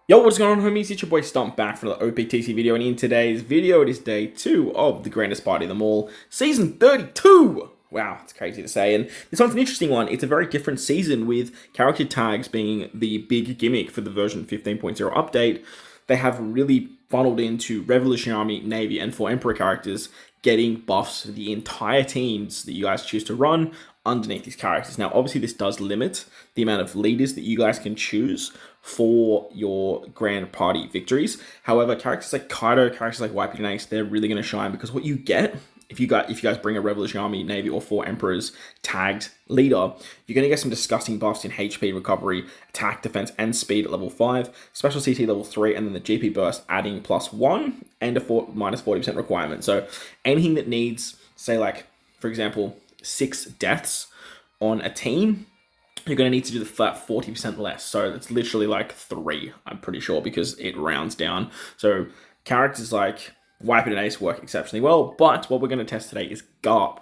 Yo, what's going on, homies? It's your boy Stomp back for the OPTC video, and in today's video, it is day 2 of the grandest party of them all, season 32! Wow, it's crazy to say, and this one's an interesting one. It's a very different season, with character tags being the big gimmick for the version 15.0 update. They have really funneled into Revolutionary Army, Navy, and 4 Emperor characters, getting buffs for the entire teams that you guys choose to run underneath these characters. Now, obviously, this does limit the amount of leaders that you guys can choose for your grand party victories. However, characters like Kaido, characters like YP they're really going to shine, because what you get if you guys bring a Revolutionary Army, Navy, or 4 Emperors tagged leader, you're going to get some disgusting buffs in HP, recovery, attack, defense, and speed at level 5, special CT level 3, and then the GP burst adding +1 and a minus 40% requirement. So anything that needs, say, like, for example, 6 deaths on a team, you're going to need to do the flat 40% less. So it's literally like 3, I'm pretty sure, because it rounds down. So characters like Wipe and Ace work exceptionally well, but what we're going to test today is Garp.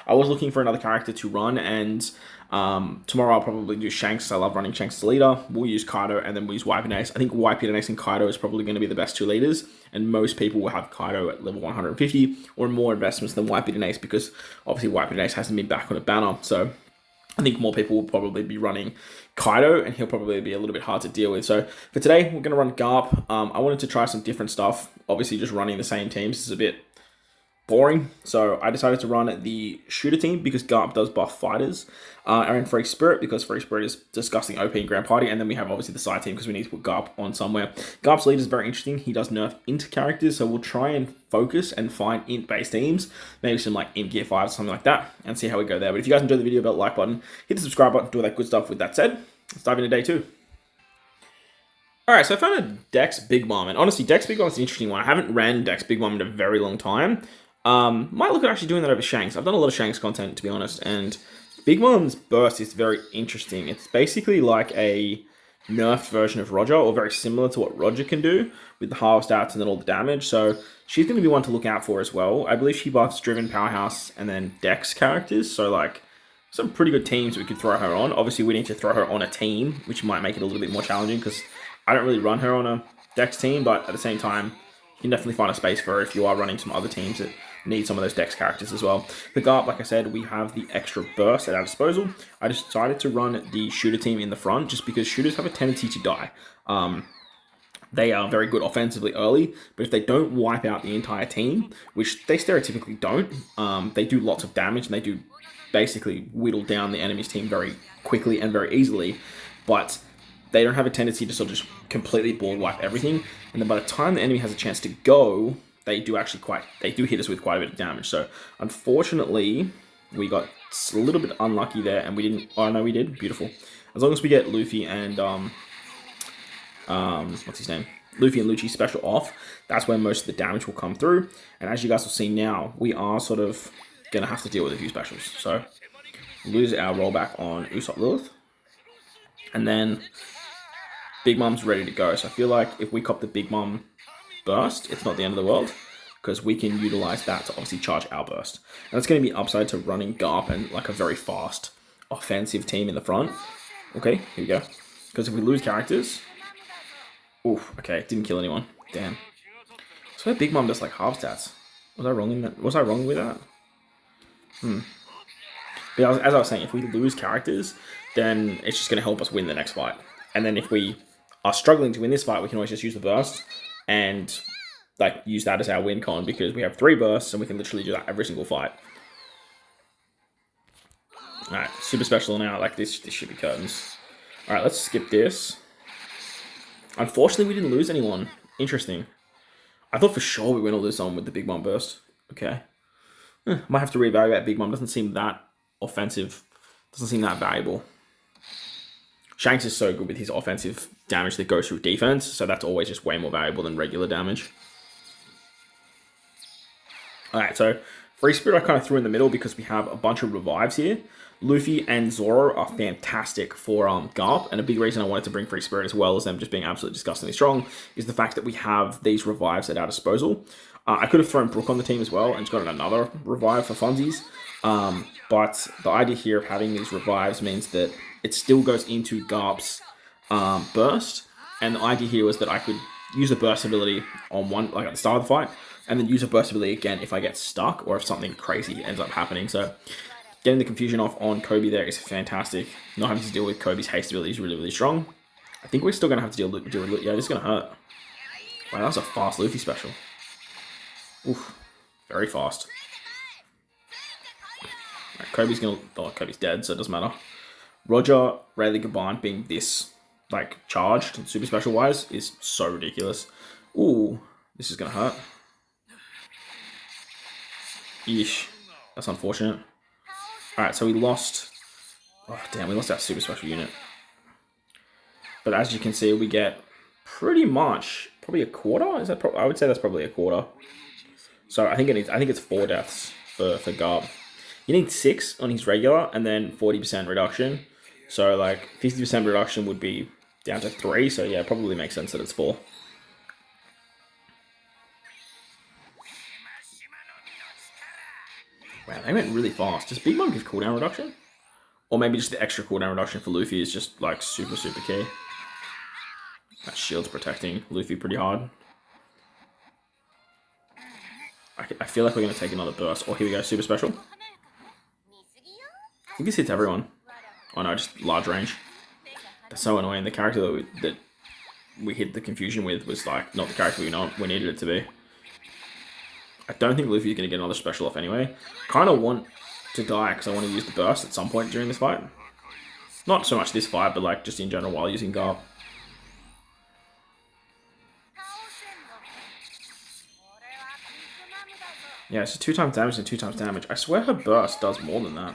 I was looking for another character to run, and tomorrow I'll probably do Shanks. I love running Shanks as leader. We'll use Kaido, and then we'll use Wipe and Ace. I think Wipe and Ace and Kaido is probably going to be the best 2 leaders, and most people will have Kaido at level 150 or more investments than Wipe and Ace, because obviously Wipe and Ace hasn't been back on a banner, so I think more people will probably be running Kaido, and he'll probably be a little bit hard to deal with. So for today, we're going to run Garp. I wanted to try some different stuff. Obviously, just running the same teams is a bit boring. So I decided to run the shooter team, because Garp does buff fighters. I ran Free Spirit, because Free Spirit is disgusting OP in Grand Party. And then we have obviously the side team, because we need to put Garp on somewhere. Garp's leader is very interesting. He does nerf int characters, so we'll try and focus and find int-based teams. Maybe some like int gear 5 or something like that, and see how we go there. But if you guys enjoyed the video, about the like button, hit the subscribe button, do all that good stuff. With that said, let's dive into day 2. Alright, so I found a Dex Big Mom, and honestly, Dex Big Mom is an interesting one. I haven't ran Dex Big Mom in a very long time. Might look at actually doing that over Shanks. I've done a lot of Shanks content, to be honest, and Big Mom's burst is very interesting. It's basically like a nerfed version of Roger, or very similar to what Roger can do, with the half stats and then all the damage, so she's going to be one to look out for as well. I believe she buffs Driven, Powerhouse, and then Dex characters, so like some pretty good teams we could throw her on. Obviously, we need to throw her on a team, which might make it a little bit more challenging, because I don't really run her on a Dex team, but at the same time, you can definitely find a space for her if you are running some other teams that need some of those Dex characters as well. The Garp, like I said, we have the extra burst at our disposal. I decided to run the shooter team in the front, just because shooters have a tendency to die. They are very good offensively early, but if they don't wipe out the entire team, which they stereotypically don't, they do lots of damage, and they do basically whittle down the enemy's team very quickly and very easily, but they don't have a tendency to sort of just completely board wipe everything, and then by the time the enemy has a chance to go, they do hit us with quite a bit of damage. So unfortunately, we got a little bit unlucky there, and we didn't. Oh no, we did. Beautiful. As long as we get Luffy and what's his name? Luffy and Lucci special off, that's where most of the damage will come through. And as you guys will see now, we are sort of gonna have to deal with a few specials. So lose our rollback on Usopp Lilith, and then Big Mom's ready to go. So I feel like if we cop the Big Mom burst, it's not the end of the world, because we can utilize that to obviously charge our burst. And it's going to be upside to running Garp and like a very fast offensive team in the front. Okay, here we go. Because if we lose characters... Oof, okay, didn't kill anyone. Damn. So Big Mom does like half stats. Was I wrong in that? Was I wrong with that? But as I was saying, if we lose characters, then it's just going to help us win the next fight. And then if we are struggling to win this fight, we can always just use the burst and like use that as our win con, because we have 3 bursts and we can literally do that every single fight. Alright, super special now. Like this should be curtains. Alright, let's skip this. Unfortunately, we didn't lose anyone. Interesting. I thought for sure we win all this on with the Big Mom burst. Okay. Might have to reevaluate. Big Mom doesn't seem that offensive. Doesn't seem that valuable. Shanks is so good with his offensive damage that goes through defense, so that's always just way more valuable than regular damage. Alright, so Free Spirit I kind of threw in the middle, because we have a bunch of revives here. Luffy and Zoro are fantastic for Garp, and a big reason I wanted to bring Free Spirit, as well as them just being absolutely disgustingly strong, is the fact that we have these revives at our disposal. I could have thrown Brook on the team as well, and just got another revive for funsies. But the idea here of having these revives means that it still goes into Garp's burst, And the idea here was that I could use a burst ability on one, like at the start of the fight, and then use a burst ability again if I get stuck or if something crazy ends up happening. So getting the confusion off on Kobe there is fantastic. Not having to deal with Kobe's haste ability is really, really strong. I think we're still going to have to deal with, yeah, this is going to hurt. Wow, that was a fast Luffy special. Oof, very fast. Right, Kobe's dead, so it doesn't matter. Roger, Rayleigh combined being this, like, charged and super special wise is so ridiculous. Ooh, this is going to hurt. Yeesh, that's unfortunate. Alright, so we lost... Oh, damn, we lost our super special unit. But as you can see, we get pretty much... Probably a quarter? Is that? I would say that's probably a quarter. So I think it's 4 deaths for Garp. You need 6 on his regular, and then 40% reduction. So like 50% reduction would be down to 3. So yeah, it probably makes sense that it's 4. Wow, they went really fast. Does Big Mom give cooldown reduction? Or maybe just the extra cooldown reduction for Luffy is just like super, super key. That shield's protecting Luffy pretty hard. I feel like we're going to take another burst. Oh, here we go, super special. I think this hits everyone. Oh no, just large range. That's so annoying. The character that we hit the confusion with was like not the character we needed it to be. I don't think Luffy's going to get another special off anyway. Kind of want to die because I want to use the burst at some point during this fight. Not so much this fight, but like just in general while using Garp. Yeah, so 2 times damage and 2 times damage. I swear her burst does more than that.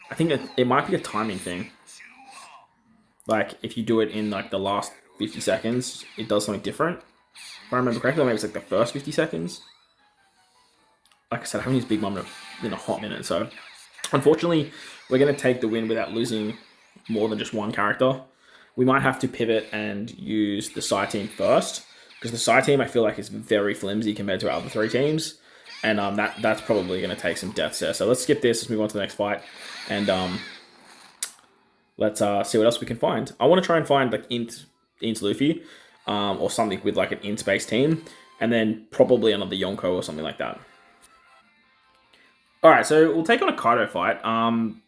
I think it might be a timing thing. Like, if you do it in, like, the last 50 seconds, it does something different. If I remember correctly, maybe it's, like, the first 50 seconds. Like I said, I haven't used Big Mom in a hot minute, so... Unfortunately, we're going to take the win without losing more than just one character. We might have to pivot and use the Psy team first. Because the Psy team, I feel like, is very flimsy compared to our other 3 teams. And that's probably going to take some deaths there. So let's skip this. Let's move on to the next fight. And let's see what else we can find. I want to try and find like Int Luffy or something with like an Int-based team. And then probably another Yonko or something like that. Alright, so we'll take on a Kaido fight.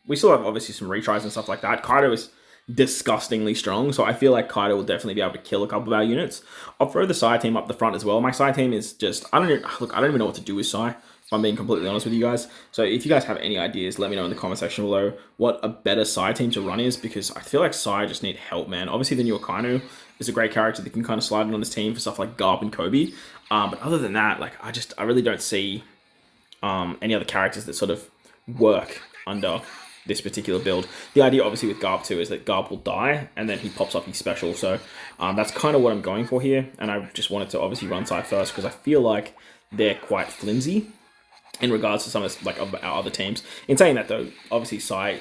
We still have obviously some retries and stuff like that. Kaido is disgustingly strong, so I feel like Kaido will definitely be able to kill a couple of our units. I'll throw the Psy team up the front as well. My Psy team is just, I don't even know what to do with Psy, if I'm being completely honest with you guys. So if you guys have any ideas, let me know in the comment section below what a better Psy team to run is, because I feel like Psy just need help, man. Obviously the new Akainu is a great character that can kind of slide in on this team for stuff like Garp and Kobe. But other than that, like I really don't see any other characters that sort of work under this particular build. The idea obviously with Garp too is that Garp will die and then he pops up his special, so that's kind of what I'm going for here, and I just wanted to obviously run Psy first because I feel like they're quite flimsy in regards to some of our other teams. In saying that though, obviously Psy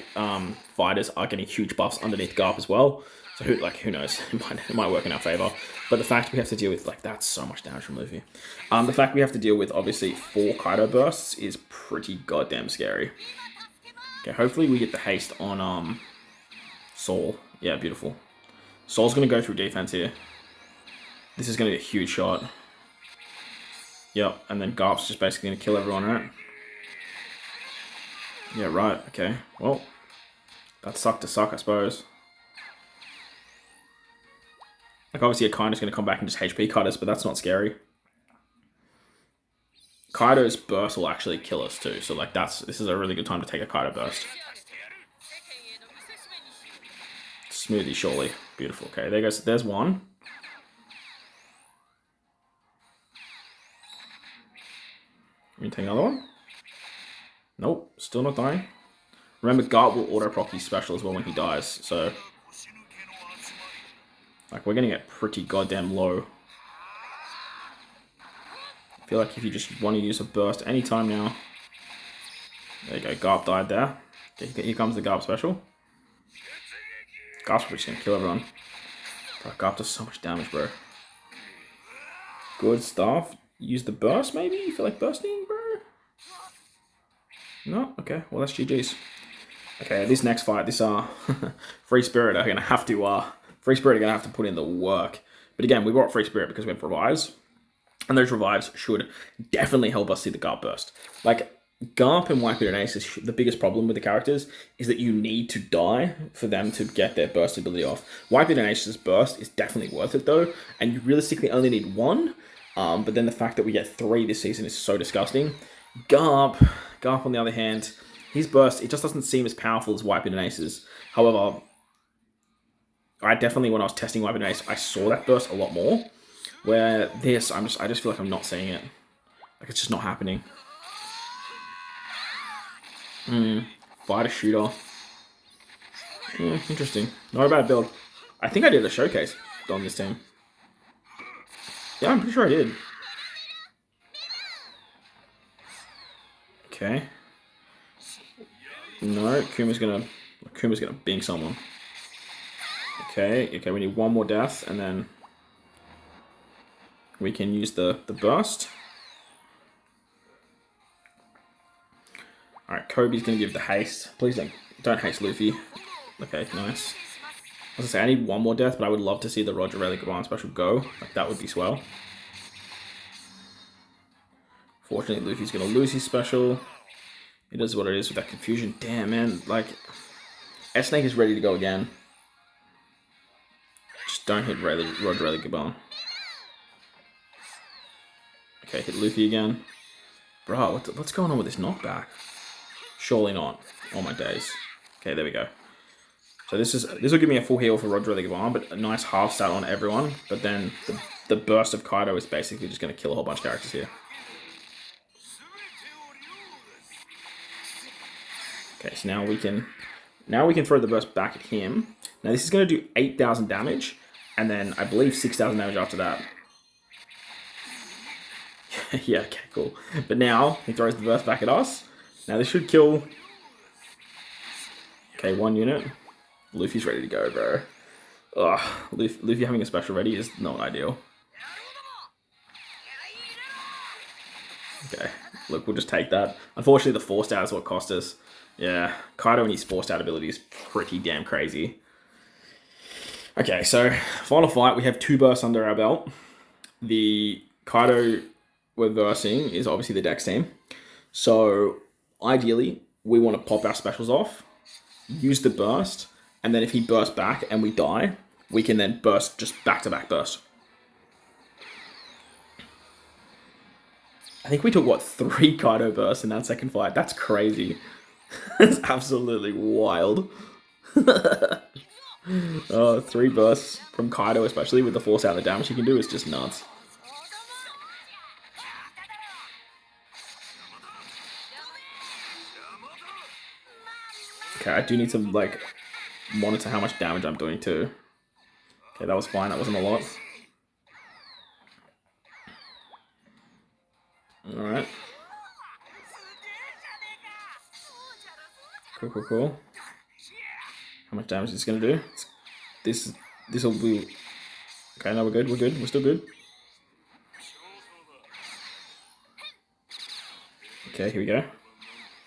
fighters are getting huge buffs underneath Garp as well, so who knows, it might work in our favor. But the fact we have to deal with, like, that's so much damage from Luffy. The fact we have to deal with obviously 4 Kaido bursts is pretty goddamn scary. Okay, hopefully we get the haste on Soul. Yeah, beautiful. Soul's going to go through defense here. This is going to be a huge shot. Yep, and then Garp's just basically going to kill everyone, right? Yeah, right, okay. Well, that sucked to suck, I suppose. Like, obviously Akaido's going to come back and just HP cut us, but that's not scary. Kaido's burst will actually kill us too, so like this is a really good time to take a Kaido burst. Smoothie, surely. Beautiful. Okay, there's one. You take another one? Nope, still not dying. Remember, Garp will auto-proc his special as well when he dies, so... Like, we're getting it pretty goddamn low. I feel like if you just want to use a burst anytime now. There you go, Garp died there. Okay, here comes the Garp special. Garp's probably just going to kill everyone. But Garp does so much damage, bro. Good stuff. Use the burst, maybe? You feel like bursting, bro? No? Okay, well, that's GG's. Okay, this next fight, this Free Spirit are going to have to... Free Spirit are going to have to put in the work. But again, we brought Free Spirit because we have revives. And those revives should definitely help us see the Garp burst. Like, Garp and Whitebeard and Ace, the biggest problem with the characters is that you need to die for them to get their burst ability off. Whitebeard and Ace's burst is definitely worth it though, and you realistically only need one. But then the fact that we get 3 this season is so disgusting. Garp on the other hand, his burst, it just doesn't seem as powerful as Whitebeard and Ace's. However, I definitely, when I was testing Whitebeard and Ace, I saw that burst a lot more. Where this, I just feel like I'm not seeing it. Like, it's just not happening. Fighter shooter. Interesting. Not a bad build. I think I did a showcase on this team. Yeah, I'm pretty sure I did. Okay. No, Kuma's gonna bing someone. Okay, we need one more death, and then we can use the burst. Alright, Kobe's going to give the haste. Please don't haste Luffy. Okay, nice. As I say, I need one more death, but I would love to see the Roger Relic Command special go. Like, that would be swell. Fortunately, Luffy's going to lose his special. It is what it is with that confusion. Damn, man. Like, S-Snake is ready to go again. Just don't hit Roger Relic Command. Okay, hit Luffy again. Bro, what's going on with this knockback? Surely not. Oh my days. Okay, there we go. So this will give me a full heal for Roger Relic Command, but a nice half stat on everyone. But then the burst of Kaido is basically just going to kill a whole bunch of characters here. Okay, so now we can throw the burst back at him. Now this is going to do 8,000 damage, and then I believe 6,000 damage after that. Yeah, okay, cool. But now he throws the burst back at us. Now this should kill. Okay, 1 unit. Luffy's ready to go, bro. Ugh, Luffy having a special ready is not ideal. Okay, look, we'll just take that. Unfortunately, the forced out is what cost us. Yeah, Kaido and his forced out ability is pretty damn crazy. Okay, so final fight. We have 2 bursts under our belt. The Kaido we're versing is obviously the Dex team. So ideally, we want to pop our specials off, use the burst, and then if he bursts back and we die, we can then burst just back-to-back burst. I think we took, what, 3 Kaido bursts in that second fight? That's crazy. That's absolutely wild. 3 bursts from Kaido, especially with the force out of the damage he can do, is just nuts. Okay, I do need to, like, monitor how much damage I'm doing, too. Okay, that was fine. That wasn't a lot. Alright. Cool. How much damage is this going to do? This will be... Okay, no, we're good. We're still good. Okay, here we go.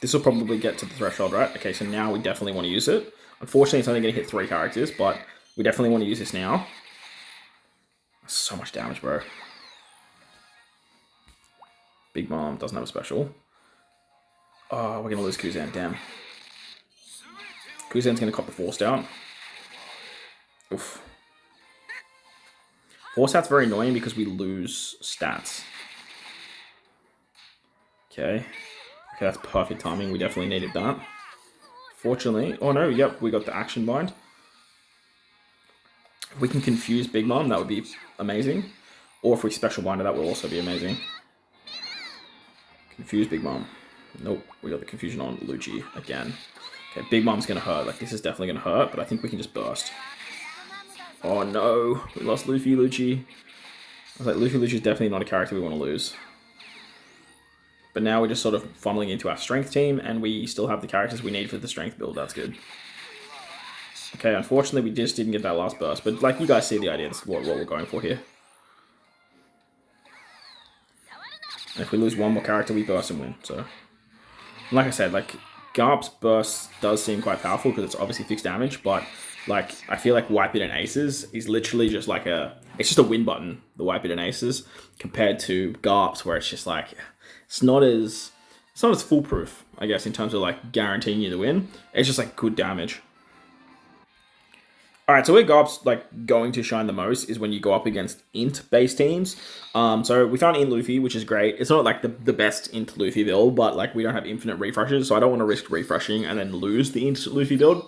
This will probably get to the threshold, right? Okay, so now we definitely want to use it. Unfortunately, it's only going to hit 3 characters, but we definitely want to use this now. That's so much damage, bro. Big Mom doesn't have a special. Oh, we're going to lose Kuzan, damn. Kuzan's going to cop the forced out. Oof. Force out's very annoying because we lose stats. Okay. Okay, that's perfect timing. We definitely needed that. Fortunately... Oh no, yep, we got the action bind. If we can confuse Big Mom, that would be amazing. Or if we special bind her, that will also be amazing. Confuse Big Mom. Nope, we got the confusion on Lucci again. Okay, Big Mom's going to hurt. Like, this is definitely going to hurt, but I think we can just burst. Oh no, we lost Luffy Lucci. I was like, Luffy Lucci is definitely not a character we want to lose. But now we're just sort of funneling into our strength team, and we still have the characters we need for the strength build. That's good. Okay, unfortunately, we just didn't get that last burst. But, like, you guys see the idea. This is what we're going for here. And if we lose one more character, we burst and win. So, like I said, like, Garp's burst does seem quite powerful because it's obviously fixed damage. But Like, I feel like Wipe It and Aces is literally just like it's just a win button, the Wipe It and Aces, compared to Garp's, where it's just like, it's not as foolproof, I guess, in terms of like guaranteeing you the win. It's just like good damage. Alright, so where Garp's like going to shine the most is when you go up against int-based teams. So we found int Luffy, which is great. It's not like the best int Luffy build, but like we don't have infinite refreshes, so I don't want to risk refreshing and then lose the int Luffy build.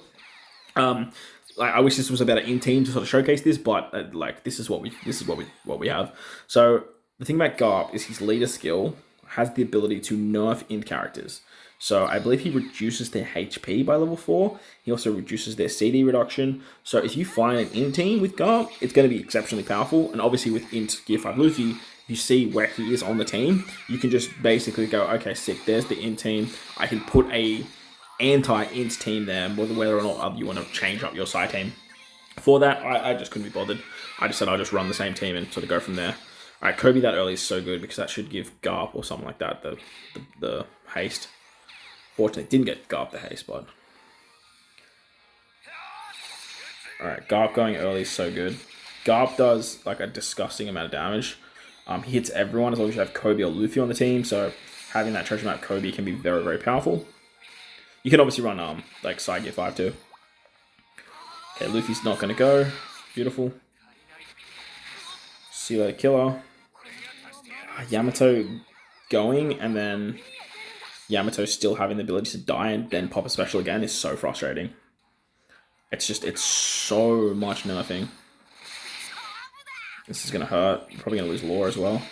Like I wish this was a better int team to sort of showcase this, but like this is what we have. So the thing about Garp is his leader skill has the ability to nerf int characters. So I believe he reduces their HP by level 4. He also reduces their CD reduction. So if you find an int team with Garp, it's going to be exceptionally powerful. And obviously with int Gear 5 Luffy, you see where he is on the team. You can just basically go, okay, sick, there's the int team. I can put a anti-int team there, whether or not you want to change up your side team. For that, I just couldn't be bothered. I just said I'll just run the same team and sort of go from there. Alright, Kobe that early is so good because that should give Garp or something like that the haste. Fortunately, didn't get Garp the haste, but... Alright, Garp going early is so good. Garp does like a disgusting amount of damage. He hits everyone as long as you have Kobe or Luffy on the team, so having that treasure map Kobe can be very, very powerful. You can obviously run like side gear 5 too. Okay, Luffy's not going to go. Beautiful. See you later, killer. Yamato going, and then Yamato still having the ability to die and then pop a special again is so frustrating. It's so much nerfing. This is going to hurt. I'm probably going to lose lore as well.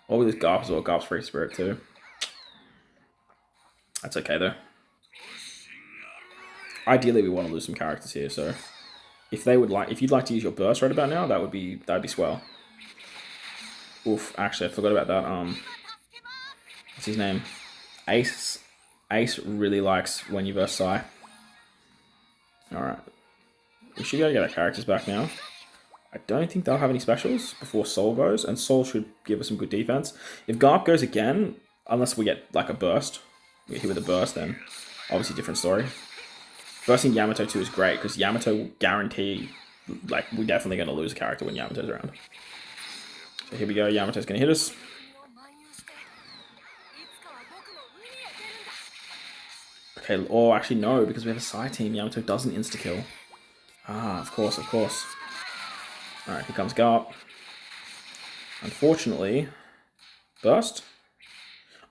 Or we lose Garp as well. Garp's free spirit too. That's okay though. Ideally, we want to lose some characters here, so if you'd like to use your burst right about now, that'd be swell. Oof, actually, I forgot about that. What's his name? Ace really likes when you burst Sai. Alright. We should be able to get our characters back now. I don't think they'll have any specials before Soul goes, and Soul should give us some good defense. If Garp goes again, unless we get like a burst, we get hit with a burst, then obviously different story. Bursting Yamato too is great, because Yamato will guarantee, like, we're definitely going to lose a character when Yamato's around. So here we go, Yamato's going to hit us. Okay, oh, actually no, because we have a side team, Yamato doesn't insta-kill. Ah, of course. Alright, here comes Garp. Unfortunately, burst.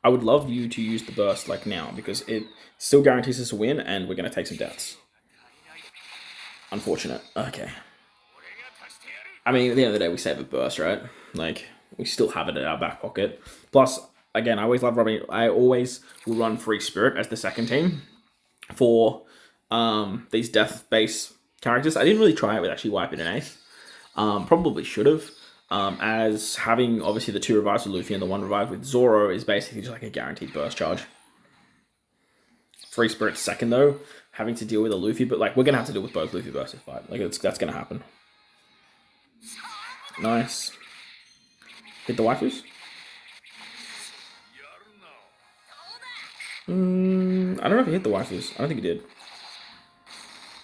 I would love you to use the burst like now, because it still guarantees us a win, and we're going to take some deaths. Unfortunate. Okay. I mean, at the end of the day, we save a burst, right? Like, we still have it in our back pocket. Plus, again, I always will run Free Spirit as the second team for these death-based characters. I didn't really try it with actually Wipe It and Ace. Probably should have. As having, obviously, the 2 revives with Luffy and the 1 revive with Zoro is basically just like a guaranteed burst charge. Free Spirit second, though, having to deal with a Luffy, but like we're going to have to deal with both Luffy bursts this fight. Like, that's going to happen. Nice. Hit the waifus. I don't know if he hit the waifus. I don't think he did.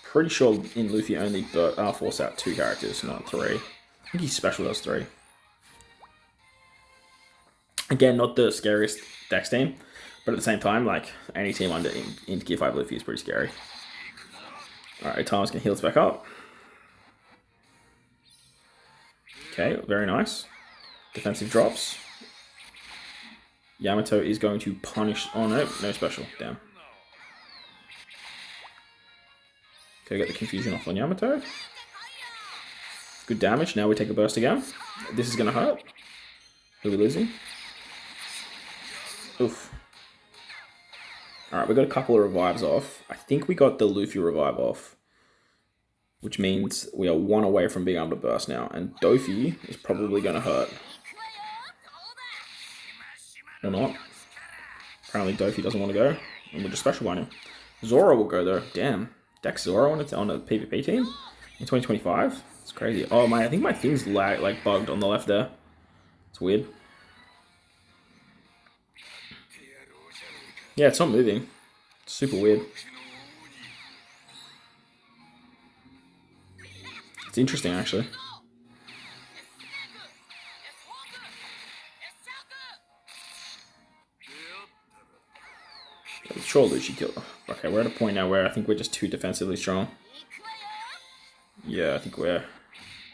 Pretty sure in Luffy only force out 2 characters, not 3. I think he special does 3. Again, not the scariest dex team, but at the same time, like, any team under into Gear 5 Luffy is pretty scary. Alright, Thomas can heal us back up. Okay, very nice. Defensive drops. Yamato is going to punish... Oh, no special. Damn. Okay, get the confusion off on Yamato. Good damage. Now we take a burst again. This is going to hurt. Who are we losing? Oof. Alright, we got a couple of revives off. I think we got the Luffy revive off, which means we are 1 away from being able to burst now. And Dofi is probably going to hurt. Or not. Apparently Dofi doesn't want to go. And we'll just special bind him. Zoro will go though. Damn. Dex Zoro on a PvP team in 2025? It's crazy. Oh man, I think my thing's like bugged on the left there. It's weird. Yeah, it's not moving. It's super weird. It's interesting, actually. Sure, Lucci killed. Okay, we're at a point now where I think we're just too defensively strong. Yeah, I think we're...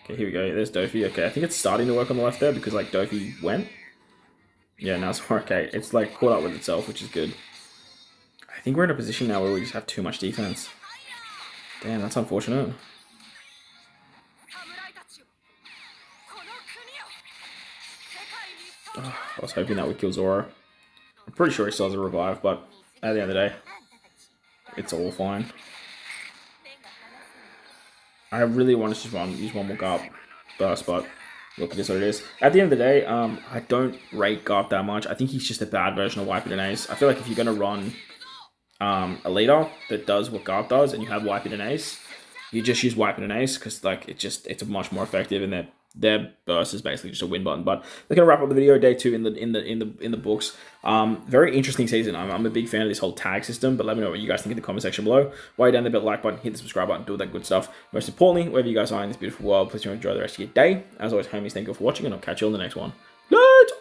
Okay, here we go. There's Dofi. Okay, I think it's starting to work on the left there because, like, Dofi went. Yeah, now it's okay. It's, like, caught up with itself, which is good. I think we're in a position now where we just have too much defense. Damn, that's unfortunate. Oh, I was hoping that would kill Zoro. I'm pretty sure he still has a revive, but at the end of the day, it's all fine. I really want to just use one more Garp burst, but look, it is what it is. At the end of the day, I don't rate Garp that much. I think he's just a bad version of Wipe It and Ace. I feel like if you're going to run a leader that does what Garp does and you have Wipe It and Ace, you just use Wipe It and Ace because like it's much more effective and their burst is basically just a win button. But we're gonna wrap up the video. Day 2 in the books. Very interesting season. I'm a big fan of this whole tag system. But let me know what you guys think in the comment section below. While you're down there, hit the like button, hit the subscribe button, do all that good stuff. Most importantly, wherever you guys are in this beautiful world, please enjoy the rest of your day. As always, homies, thank you for watching, and I'll catch you on the next one. Later.